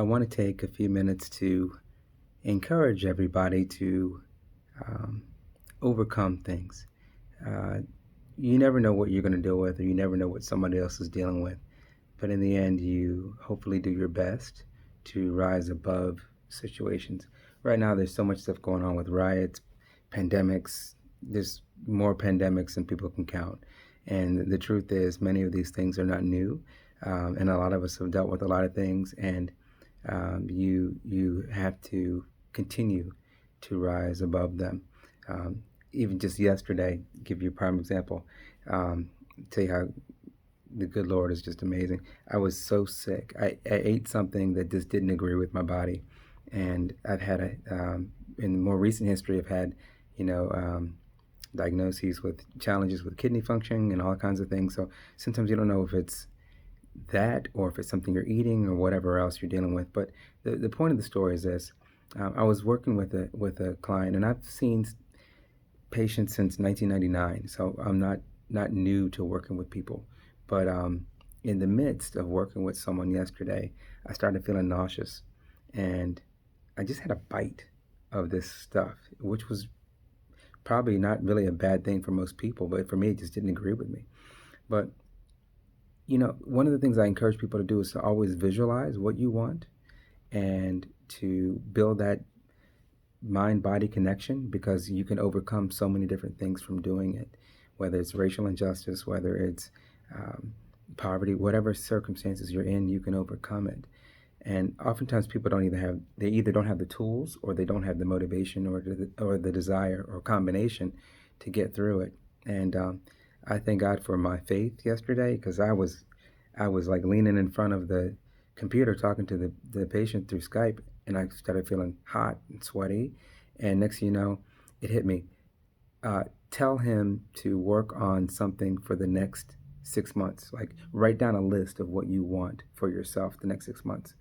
I want to take a few minutes to encourage everybody to um, overcome things. Uh, you never know what you're going to deal with, or you never know what somebody else is dealing with. But in the end, you hopefully do your best to rise above situations. Right now, there's so much stuff going on with riots, pandemics. There's more pandemics than people can count. And the truth is, many of these things are not new. And a lot of us have dealt with a lot of things. And you have to continue to rise above them. Um, Even just yesterday, give you a prime example. Tell you how the good Lord is just amazing. I was so sick. I ate something that just didn't agree with my body, and I've had in more recent history, I've had, you know, diagnoses with challenges with kidney function and all kinds of things. So sometimes you don't know if it's that or if it's something you're eating or whatever else you're dealing with. But the point of the story is this: I was working with a client, and I've seen patients since 1999, so I'm not new to working with people. But in the midst of working with someone yesterday, I started feeling nauseous, and I just had a bite of this stuff, which was probably not really a bad thing for most people, but for me, it just didn't agree with me. But one of the things I encourage people to do is to always visualize what you want and to build that mind body connection, because you can overcome so many different things from doing it, whether it's racial injustice, whether it's um, poverty, whatever circumstances you're in, you can overcome it. And oftentimes people they either don't have the tools, or they don't have the motivation, or the desire, or combination to get through it. And I thank God for my faith yesterday, because I was like leaning in front of the computer talking to the patient through Skype, and I started feeling hot and sweaty. And next thing you know, it hit me. Tell him to work on something for the next 6 months. Like, write down a list of what you want for yourself the next 6 months.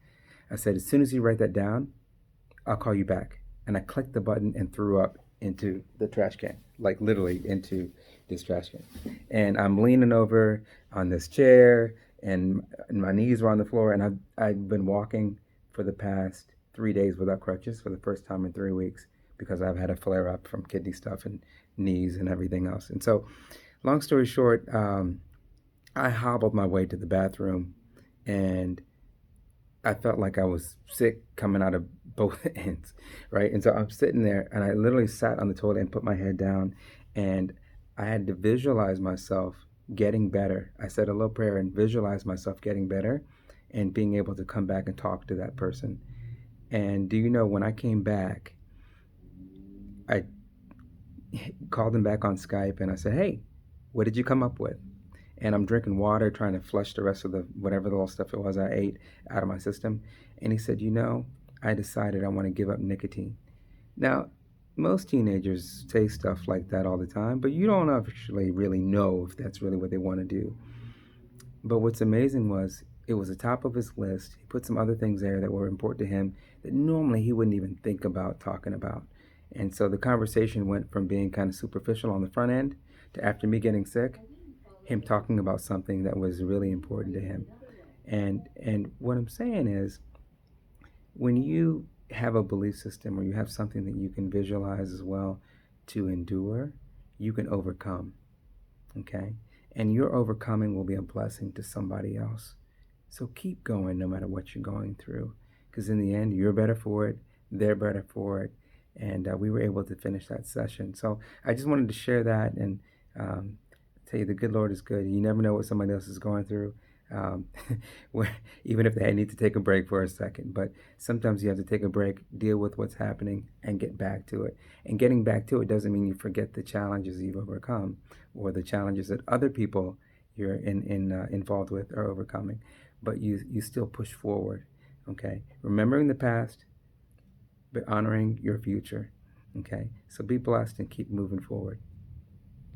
I said, as soon as you write that down, I'll call you back. And I clicked the button and threw up into the trash can, like literally into this trash can. And I'm leaning over on this chair, and my knees were on the floor. And I've been walking for the past 3 days without crutches for the first time in 3 weeks, because I've had a flare up from kidney stuff and knees and everything else. And so, long story short, I hobbled my way to the bathroom, and I felt like I was sick coming out of both ends, right? And so I'm sitting there, and I literally sat on the toilet and put my head down, and I had to visualize myself getting better. I said a little prayer and visualized myself getting better and being able to come back and talk to that person. And do you know, when I came back, I called him back on Skype, and I said, "Hey, what did you come up with?" And I'm drinking water, trying to flush the rest of the whatever the little stuff it was I ate out of my system. And he said, I decided I want to give up nicotine. Now, most teenagers say stuff like that all the time, but you don't actually really know if that's really what they want to do. But what's amazing was, it was the top of his list. He put some other things there that were important to him that normally he wouldn't even think about talking about. And so the conversation went from being kind of superficial on the front end to, after me getting sick, him talking about something that was really important to him. And what I'm saying is, when you have a belief system, or you have something that you can visualize as well to endure, you can overcome. Okay? And your overcoming will be a blessing to somebody else. So keep going no matter what you're going through, because in the end, you're better for it, they're better for it. And we were able to finish that session. So I just wanted to share that, and um, tell you the good Lord is good. You never know what somebody else is going through. Um, where, even if they need to take a break for a second, but sometimes you have to take a break, deal with what's happening, and get back to it. And getting back to it doesn't mean you forget the challenges you've overcome, or the challenges that other people you're involved with are overcoming, but you still push forward. Okay, remembering the past, but honoring your future. Okay, so be blessed and keep moving forward.